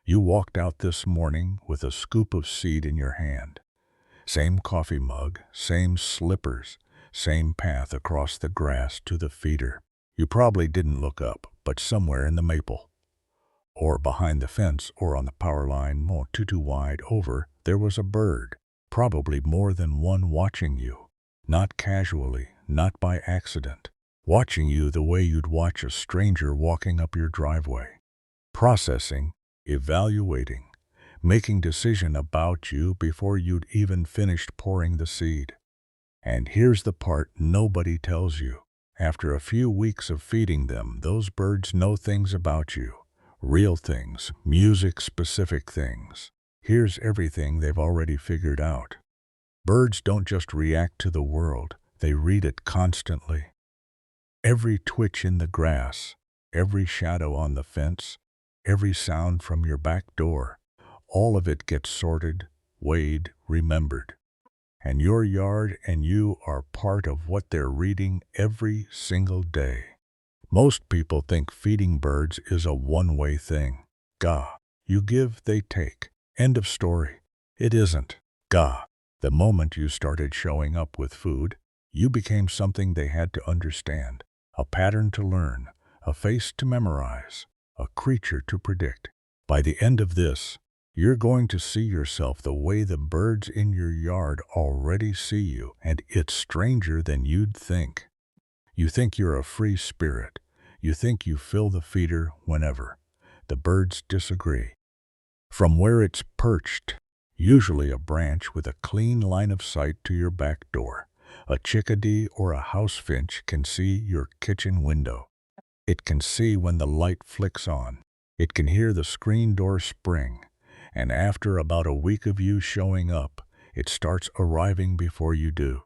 You walked out this morning with a scoop of seed in your hand. Same coffee mug, same slippers, same path across the grass to the feeder. You probably didn't look up, but somewhere in the maple, or behind the fence, or on the power line, more too wide over, there was a bird, probably more than one, watching you. Not casually, not by accident. Watching you the way you'd watch a stranger walking up your driveway. Processing, evaluating, making decision about you before you'd even finished pouring the seed. And here's the part nobody tells you. After a few weeks of feeding them, those birds know things about you. Real things, music-specific things. Here's everything they've already figured out. Birds don't just react to the world, they read it constantly. Every twitch in the grass, every shadow on the fence, every sound from your back door, all of it gets sorted, weighed, remembered. And your yard and you are part of what they're reading every single day. Most people think feeding birds is a one-way thing. Gah, you give, they take. End of story. It isn't. Gah, the moment you started showing up with food, you became something they had to understand, a pattern to learn, a face to memorize, a creature to predict. By the end of this, you're going to see yourself the way the birds in your yard already see you, and it's stranger than you'd think. You think you're a free spirit. You think you fill the feeder whenever. The birds disagree. From where it's perched, usually a branch with a clean line of sight to your back door, a chickadee or a house finch can see your kitchen window. It can see when the light flicks on. It can hear the screen door spring. And after about a week of you showing up, it starts arriving before you do.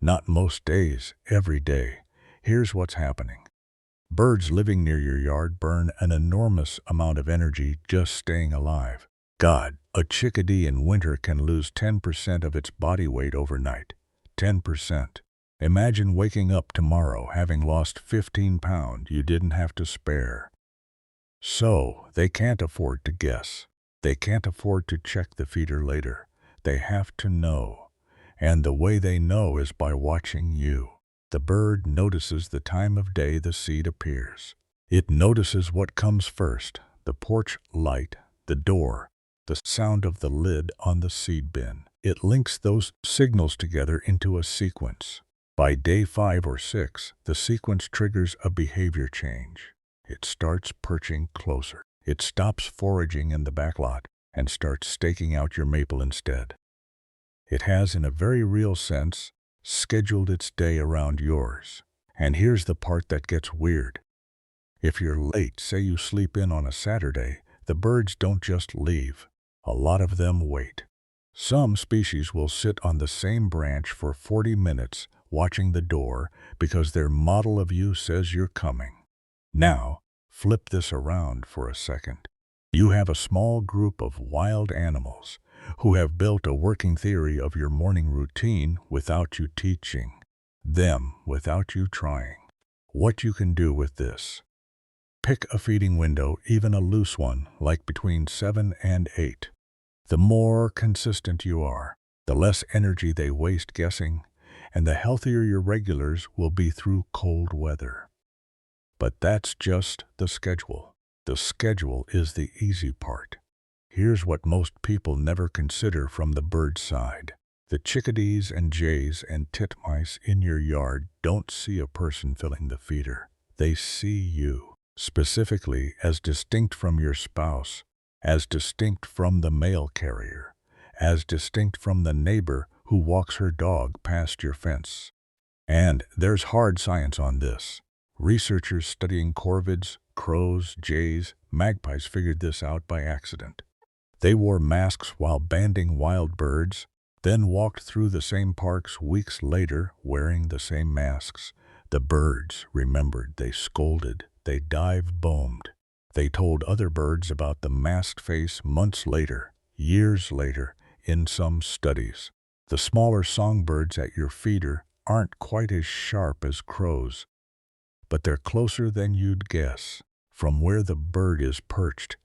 Not most days, every day. Here's what's happening. Birds living near your yard burn an enormous amount of energy just staying alive. God, a chickadee in winter can lose 10% of its body weight overnight. 10%. Imagine waking up tomorrow having lost 15 pounds you didn't have to spare. So, they can't afford to guess. They can't afford to check the feeder later. They have to know. And the way they know is by watching you. The bird notices the time of day the seed appears. It notices what comes first, the porch light, the door, the sound of the lid on the seed bin. It links those signals together into a sequence. By day 5 or 6, the sequence triggers a behavior change. It starts perching closer. It stops foraging in the backlot and starts staking out your maple instead. It has, in a very real sense, scheduled its day around yours. And here's the part that gets weird. If you're late, say you sleep in on a Saturday, the birds don't just leave. A lot of them wait. Some species will sit on the same branch for 40 minutes watching the door because their model of you says you're coming. Now, flip this around for a second. You have a small group of wild animals who have built a working theory of your morning routine without you teaching them, without you trying. What you can do with this. Pick a feeding window, even a loose one, like between 7 and 8. The more consistent you are, the less energy they waste guessing, and the healthier your regulars will be through cold weather. But that's just the schedule. The schedule is the easy part. Here's what most people never consider from the bird side. The chickadees and jays and titmice in your yard don't see a person filling the feeder. They see you, specifically as distinct from your spouse, as distinct from the mail carrier, as distinct from the neighbor who walks her dog past your fence. And there's hard science on this. Researchers studying corvids, crows, jays, magpies figured this out by accident. They wore masks while banding wild birds, then walked through the same parks weeks later wearing the same masks. The birds remembered, they scolded, they dive-bombed. They told other birds about the masked face months later, years later, in some studies. The smaller songbirds at your feeder aren't quite as sharp as crows, but they're closer than you'd guess. From where the bird is perched,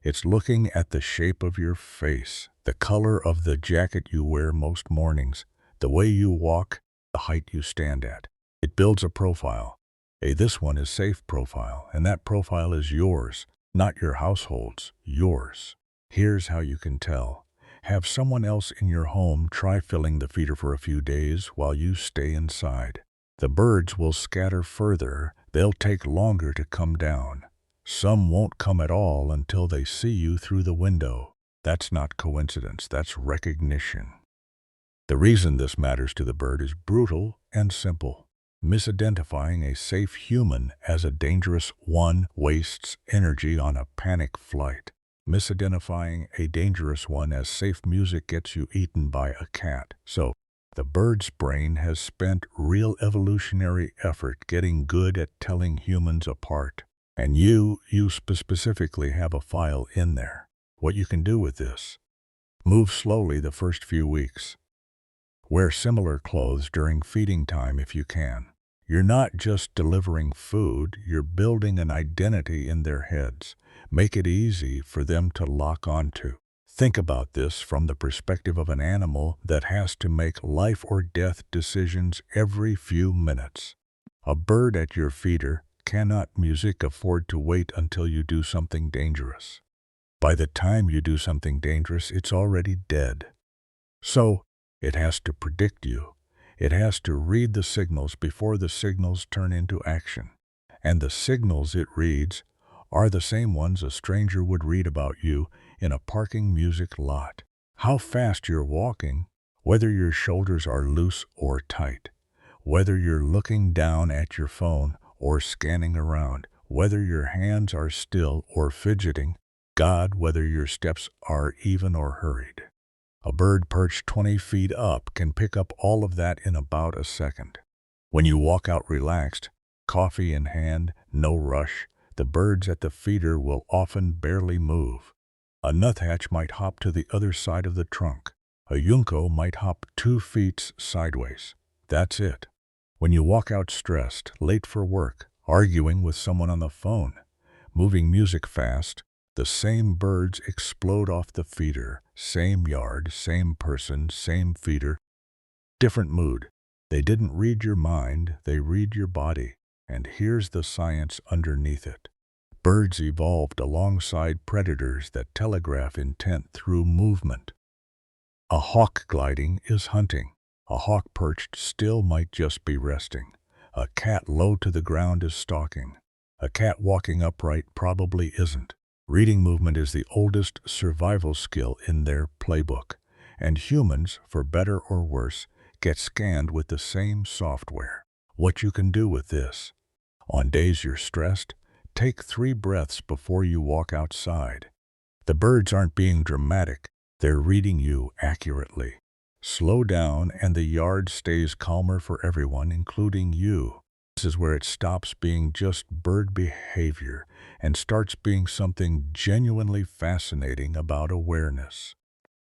It's looking at the shape of your face, the color of the jacket you wear most mornings, the way you walk, the height you stand at. It builds a profile. This one is safe profile, and that profile is yours, not your household's, yours. Here's how you can tell. Have someone else in your home try filling the feeder for a few days while you stay inside. The birds will scatter further. They'll take longer to come down. Some won't come at all until they see you through the window. That's not coincidence, that's recognition. The reason this matters to the bird is brutal and simple. Misidentifying a safe human as a dangerous one wastes energy on a panic flight. Misidentifying a dangerous one as safe music gets you eaten by a cat. So, the bird's brain has spent real evolutionary effort getting good at telling humans apart. And you specifically have a file in there. What you can do with this? Move slowly the first few weeks. Wear similar clothes during feeding time if you can. You're not just delivering food, you're building an identity in their heads. Make it easy for them to lock onto. Think about this from the perspective of an animal that has to make life or death decisions every few minutes. A bird at your feeder cannot afford to wait until you do something dangerous. By the time you do something dangerous, it's already dead. So, it has to predict you. It has to read the signals before the signals turn into action. And the signals it reads are the same ones a stranger would read about you in a parking music lot. How fast you're walking, whether your shoulders are loose or tight, whether you're looking down at your phone or scanning around, whether your hands are still or fidgeting, God, whether your steps are even or hurried. A bird perched 20 feet up can pick up all of that in about a second. When you walk out relaxed, coffee in hand, no rush, the birds at the feeder will often barely move. A nuthatch might hop to the other side of the trunk. A junco might hop 2 feet sideways. That's it. When you walk out stressed, late for work, arguing with someone on the phone, moving music fast, the same birds explode off the feeder. Same yard, same person, same feeder. Different mood. They didn't read your mind, they read your body. And here's the science underneath it. Birds evolved alongside predators that telegraph intent through movement. A hawk gliding is hunting. A hawk perched still might just be resting. A cat low to the ground is stalking. A cat walking upright probably isn't. Reading movement is the oldest survival skill in their playbook. And humans, for better or worse, get scanned with the same software. What you can do with this? On days you're stressed, take 3 breaths before you walk outside. The birds aren't being dramatic, they're reading you accurately. Slow down and the yard stays calmer for everyone, including you. This is where it stops being just bird behavior and starts being something genuinely fascinating about awareness.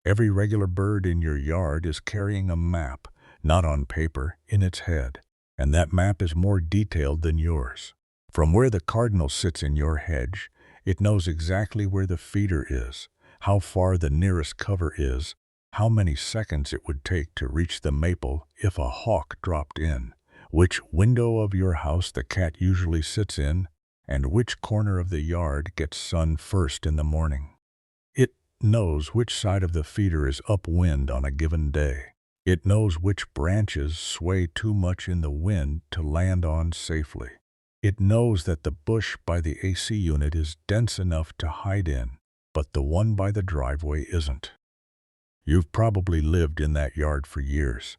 Every regular bird in your yard is carrying a map, not on paper, in its head. And that map is more detailed than yours. From where the cardinal sits in your hedge, it knows exactly where the feeder is, how far the nearest cover is, how many seconds it would take to reach the maple if a hawk dropped in, which window of your house the cat usually sits in, and which corner of the yard gets sun first in the morning. It knows which side of the feeder is upwind on a given day. It knows which branches sway too much in the wind to land on safely. It knows that the bush by the AC unit is dense enough to hide in, but the one by the driveway isn't. You've probably lived in that yard for years.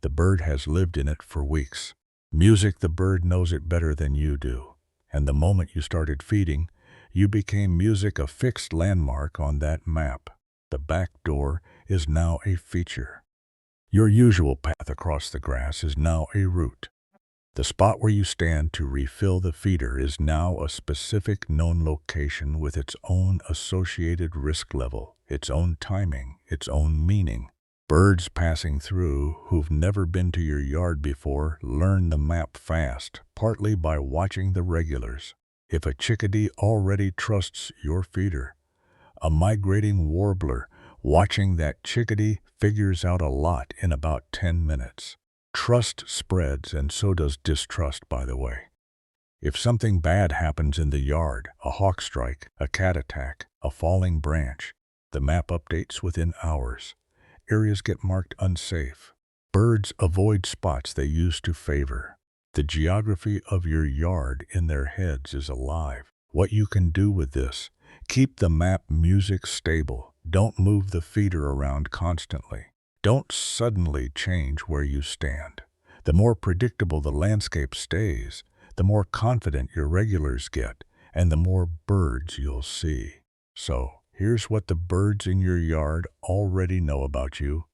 The bird has lived in it for weeks. Music, the bird knows it better than you do. And the moment you started feeding, you became music, a fixed landmark on that map. The back door is now a feature. Your usual path across the grass is now a route. The spot where you stand to refill the feeder is now a specific known location with its own associated risk level, its own timing, its own meaning. Birds passing through who've never been to your yard before learn the map fast, partly by watching the regulars. If a chickadee already trusts your feeder, a migrating warbler. Watching that chickadee figures out a lot in about 10 minutes. Trust spreads, and so does distrust, by the way. If something bad happens in the yard, a hawk strike, a cat attack, a falling branch, the map updates within hours. Areas get marked unsafe. Birds avoid spots they used to favor. The geography of your yard in their heads is alive. What you can do with this: keep the map music stable. Don't move the feeder around constantly. Don't suddenly change where you stand. The more predictable the landscape stays, the more confident your regulars get, and the more birds you'll see. So, here's what the birds in your yard already know about you.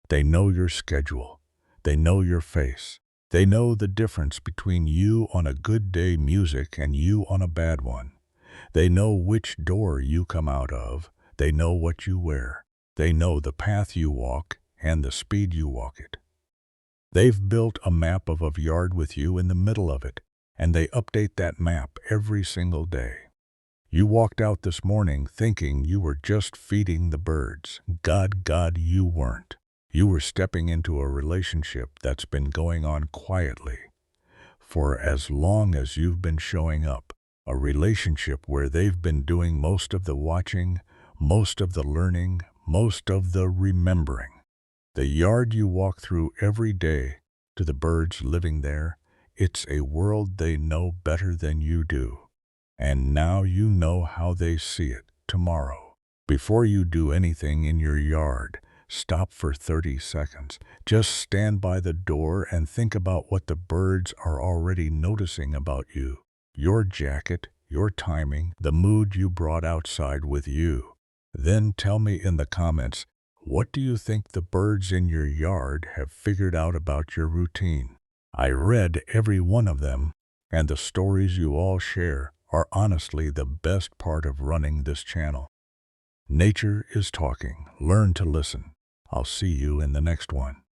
They know your schedule. They know your face. They know the difference between you on a good day music and you on a bad one. They know which door you come out of. They know what you wear. They know the path you walk and the speed you walk it. They've built a map of a yard with you in the middle of it, and they update that map every single day. You walked out this morning thinking you were just feeding the birds. God, you weren't. You were stepping into a relationship that's been going on quietly for as long as you've been showing up. A relationship where they've been doing most of the watching, most of the learning, most of the remembering. The yard you walk through every day, to the birds living there, it's a world they know better than you do. And now you know how they see it tomorrow. Before you do anything in your yard, stop for 30 seconds. Just stand by the door and think about what the birds are already noticing about you. Your jacket, your timing, the mood you brought outside with you. Then tell me in the comments, what do you think the birds in your yard have figured out about your routine? I read every one of them, and the stories you all share are honestly the best part of running this channel. Nature is talking. Learn to listen. I'll see you in the next one.